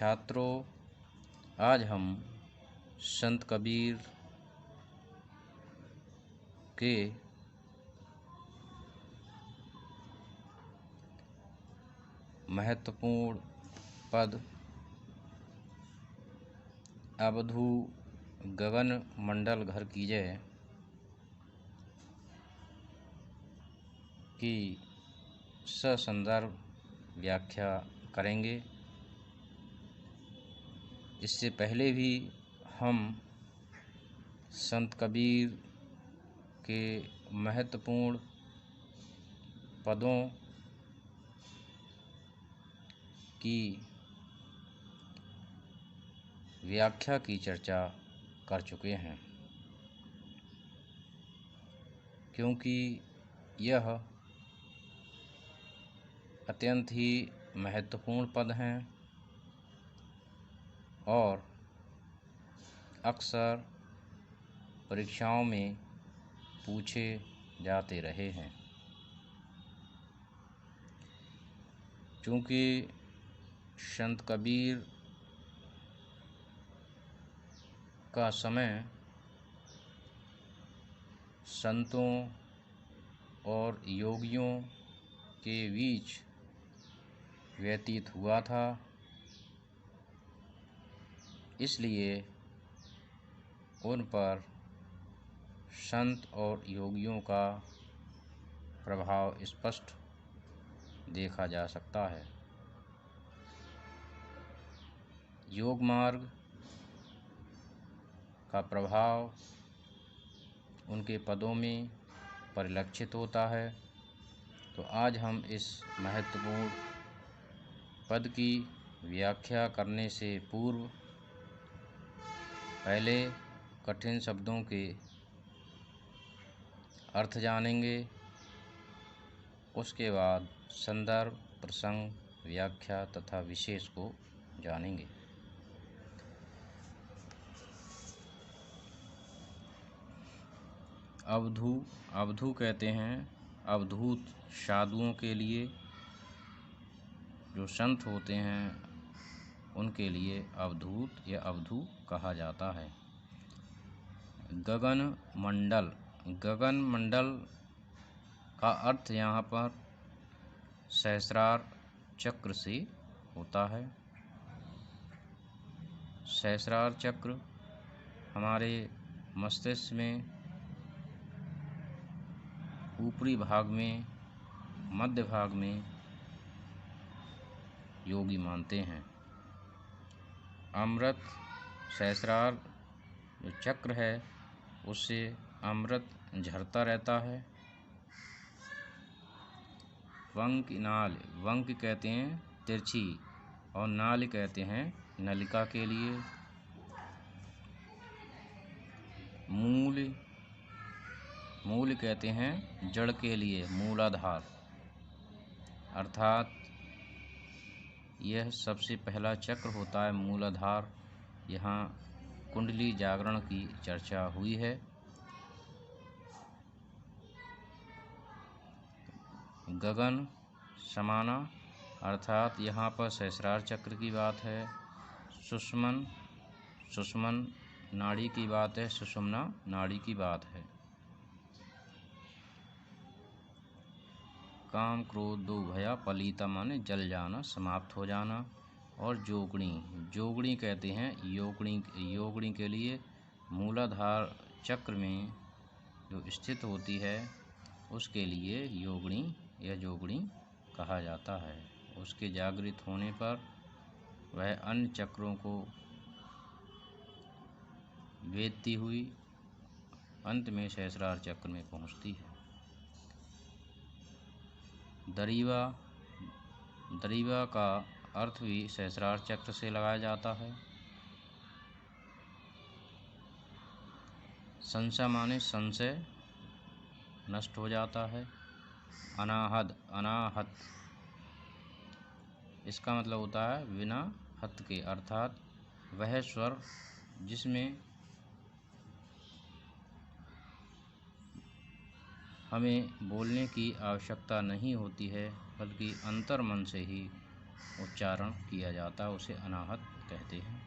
छात्रों, आज हम संत कबीर के महत्वपूर्ण पद अवधू गगन मंडल घर कीजय की ससंदर्भ व्याख्या करेंगे। इससे पहले भी हम संत कबीर के महत्वपूर्ण पदों की व्याख्या की चर्चा कर चुके हैं, क्योंकि यह अत्यंत ही महत्वपूर्ण पद हैं और अक्सर परीक्षाओं में पूछे जाते रहे हैं। चूँकि संत कबीर का समय संतों और योगियों के बीच व्यतीत हुआ था, इसलिए उन पर संत और योगियों का प्रभाव स्पष्ट देखा जा सकता है। योग मार्ग का प्रभाव उनके पदों में परिलक्षित होता है। तो आज हम इस महत्वपूर्ण पद की व्याख्या करने से पूर्व पहले कठिन शब्दों के अर्थ जानेंगे, उसके बाद संदर्भ, प्रसंग, व्याख्या तथा विशेष को जानेंगे। अवधू कहते हैं अवधूत साधुओं के लिए, जो संत होते हैं उनके लिए अवधूत या अवधू कहा जाता है। गगन मंडल का अर्थ यहाँ पर सहस्रार चक्र से होता है। सहस्रार चक्र हमारे मस्तिष्क में ऊपरी भाग में, मध्य भाग में योगी मानते हैं। अमृत सहस्रार जो चक्र है उससे अमृत झरता रहता है। वंक कहते हैं तिरछी और नाल कहते हैं नलिका के लिए। मूल कहते हैं जड़ के लिए, मूलाधार, अर्थात यह सबसे पहला चक्र होता है मूलाधार। यहाँ कुंडली जागरण की चर्चा हुई है। गगन समाना अर्थात यहाँ पर सहस्रार चक्र की बात है। सुषुम्न नाड़ी की बात है, सुषुम्ना नाड़ी की बात है। काम क्रोध दो भया पलीता माने जल जाना, समाप्त हो जाना। और जोगणी कहते हैं योगणी के लिए मूलाधार चक्र में जो स्थित होती है उसके लिए योगणी या जोगणी कहा जाता है। उसके जागृत होने पर वह अन्य चक्रों को वेदती हुई अंत में सहस्रार चक्र में पहुँचती है। दरीवा का अर्थ भी सहस्रार चक्र से लगाया जाता है। संशय माने संशय नष्ट हो जाता है। अनाहत इसका मतलब होता है बिना हत के, अर्थात वह स्वर जिसमें हमें बोलने की आवश्यकता नहीं होती है, बल्कि अंतर मन से ही उच्चारण किया जाता है उसे अनाहत कहते हैं।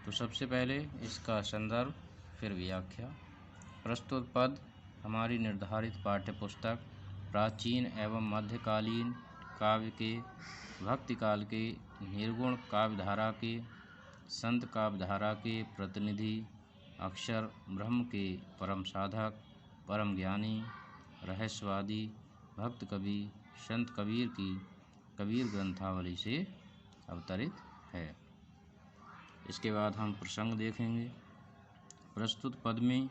तो सबसे पहले इसका संदर्भ फिर व्याख्या। प्रस्तुत पद हमारी निर्धारित पाठ्यपुस्तक प्राचीन एवं मध्यकालीन काव्य के, भक्तिकाल के, निर्गुण काव्यधारा के, संत काव्यधारा के प्रतिनिधि, अक्षर ब्रह्म के परम साधक, परम ज्ञानी, रहस्यवादी, भक्त कवि संत कबीर की कबीर ग्रंथावली से अवतरित है। इसके बाद हम प्रसंग देखेंगे। प्रस्तुत पद में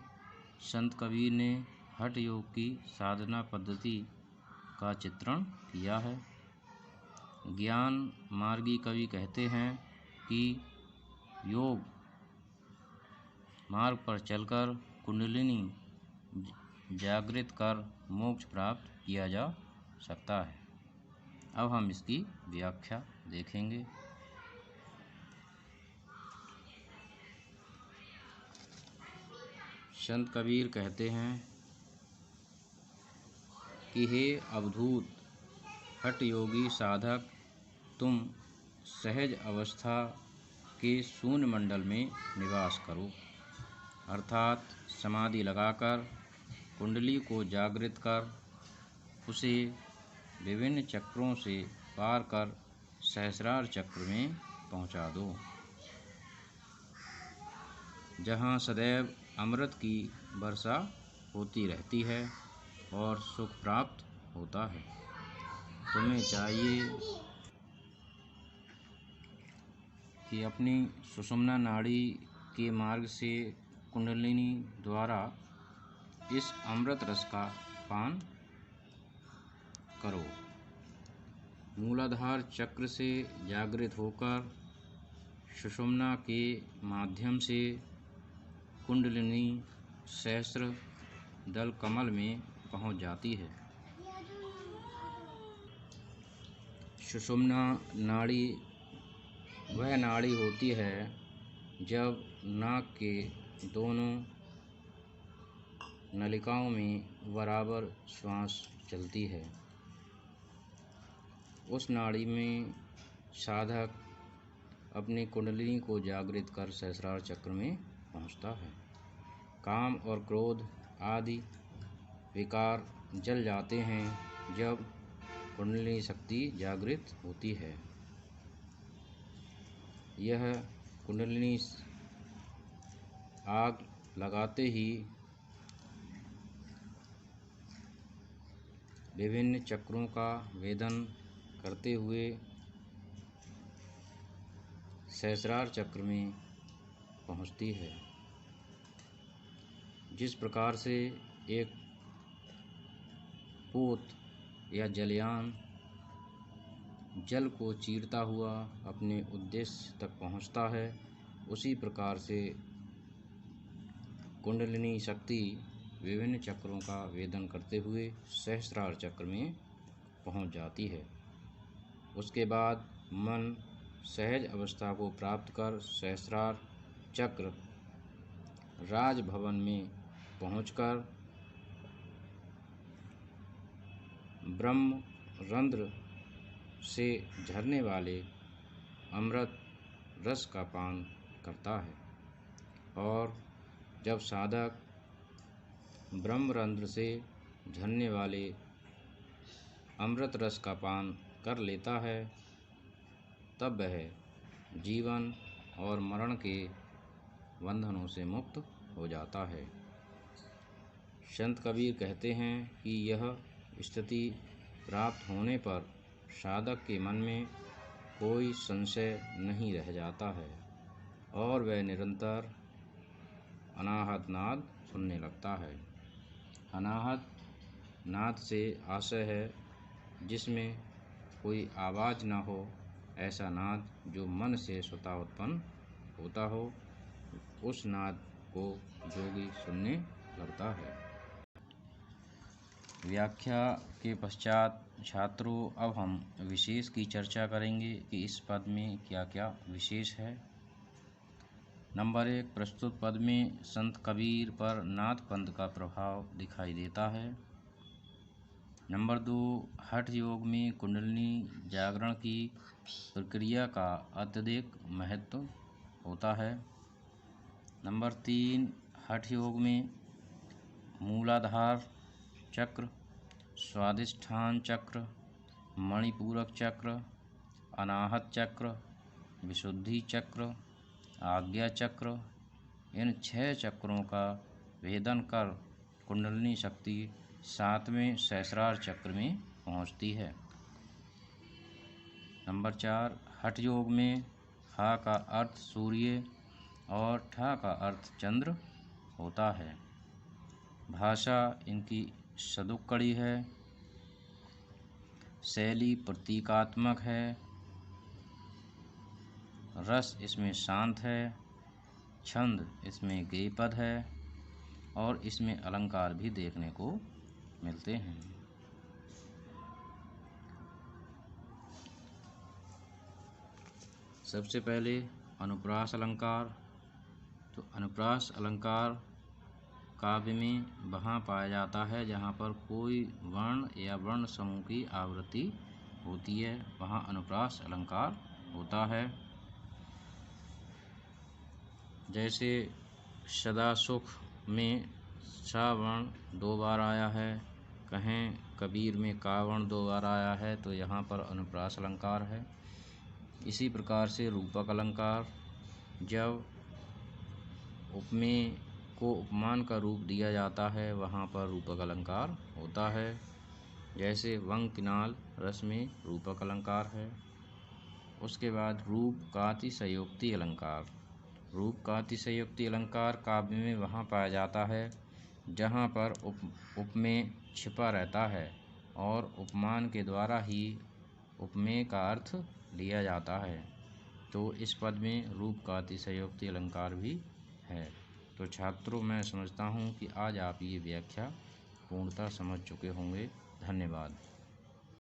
संत कबीर ने हठ योग की साधना पद्धति का चित्रण किया है। ज्ञान मार्गी कवि कहते हैं कि योग मार्ग पर चलकर कुंडलिनी जागृत कर मोक्ष प्राप्त किया जा सकता है। अब हम इसकी व्याख्या देखेंगे। संत कबीर कहते हैं कि हे अवधूत हठ योगी साधक, तुम सहज अवस्था के शून्य मंडल में निवास करो, अर्थात समाधि लगाकर कुंडली को जागृत कर उसे विभिन्न चक्रों से पार कर सहस्रार चक्र में पहुंचा दो, जहाँ सदैव अमृत की वर्षा होती रहती है और सुख प्राप्त होता है। तुम्हें चाहिए कि अपनी सुषुम्ना नाड़ी के मार्ग से कुंडलिनी द्वारा इस अमृत रस का पान करो। मूलाधार चक्र से जागृत होकर सुषुम्ना के माध्यम से कुंडलिनी सहस्र दल कमल में पहुंच जाती है। सुषुम्ना नाड़ी वह नाड़ी होती है जब नाक के दोनों नलिकाओं में बराबर श्वास चलती है। उस नाड़ी में साधक अपनी कुंडलिनी को जागृत कर सहस्रार चक्र में पहुंचता है। काम और क्रोध आदि विकार जल जाते हैं जब कुंडलिनी शक्ति जागृत होती है। यह कुंडलिनी आग लगाते ही विभिन्न चक्रों का वेदन करते हुए सहस्रार चक्र में पहुंचती है। जिस प्रकार से एक पोत या जलयान जल को चीरता हुआ अपने उद्देश्य तक पहुंचता है, उसी प्रकार से कुंडलिनी शक्ति विभिन्न चक्रों का वेदन करते हुए सहस्रार चक्र में पहुंच जाती है। उसके बाद मन सहज अवस्था को प्राप्त कर सहस्रार चक्र राजभवन में पहुंचकर ब्रह्म रंध्र से झरने वाले अमृत रस का पान करता है। और जब साधक ब्रह्म रंध्र से झरने वाले अमृत रस का पान कर लेता है, तब वह जीवन और मरण के बंधनों से मुक्त हो जाता है। संत कबीर कहते हैं कि यह स्थिति प्राप्त होने पर साधक के मन में कोई संशय नहीं रह जाता है और वह निरंतर अनाहत नाद सुनने लगता है। अनाहत नाद से आशय है जिसमें कोई आवाज़ न हो, ऐसा नाद जो मन से स्वतः उत्पन्न होता हो, उस नाद को जोगी सुनने लगता है। व्याख्या के पश्चात छात्रों अब हम विशेष की चर्चा करेंगे कि इस पद में क्या क्या विशेष है। नंबर 1, प्रस्तुत पद में संत कबीर पर नाथ पंथ का प्रभाव दिखाई देता है। नंबर 2, हठ योग में कुंडलिनी जागरण की प्रक्रिया का अत्यधिक महत्व होता है। नंबर 3, हठ योग में मूलाधार चक्र, स्वादिष्ठान चक्र, मणिपूरक चक्र, अनाहत चक्र, विशुद्धि चक्र, आज्ञा चक्र, इन 6 चक्रों का भेदन कर कुंडलिनी शक्ति 7वें सहस्रार चक्र में पहुंचती है। नंबर 4, हठ योग में हा का अर्थ सूर्य और ठा का अर्थ चंद्र होता है। भाषा इनकी सदुक्कड़ी है। शैली प्रतीकात्मक है। रस इसमें शांत है। छंद इसमें गेयपद है और इसमें अलंकार भी देखने को मिलते हैं। सबसे पहले अनुप्रास अलंकार। तो अनुप्रास अलंकार काव्य में वहाँ पाया जाता है जहाँ पर कोई वर्ण या वर्ण समूह की आवृत्ति होती है, वहाँ अनुप्रास अलंकार होता है। जैसे सदा सुख में सा वर्ण 2 बार आया है, कहें कबीर में का वर्ण 2 बार आया है, तो यहाँ पर अनुप्रास अलंकार है। इसी प्रकार से रूपक अलंकार, जब उपमेय को उपमान का रूप दिया जाता है वहाँ पर रूपक अलंकार होता है। जैसे वंग किनाल रस में रूपक अलंकार है। उसके बाद रूप कातिशयोक्ति अलंकार। रूप कातिशयोक्ति अलंकार काव्य में वहाँ पाया जाता है जहाँ पर उपमेय छिपा रहता है और उपमान के द्वारा ही उपमेय का अर्थ लिया जाता है। तो इस पद में रूप कातिशयोक्ति अलंकार भी है। तो छात्रों, मैं समझता हूँ कि आज आप ये व्याख्या पूर्णतः समझ चुके होंगे। धन्यवाद।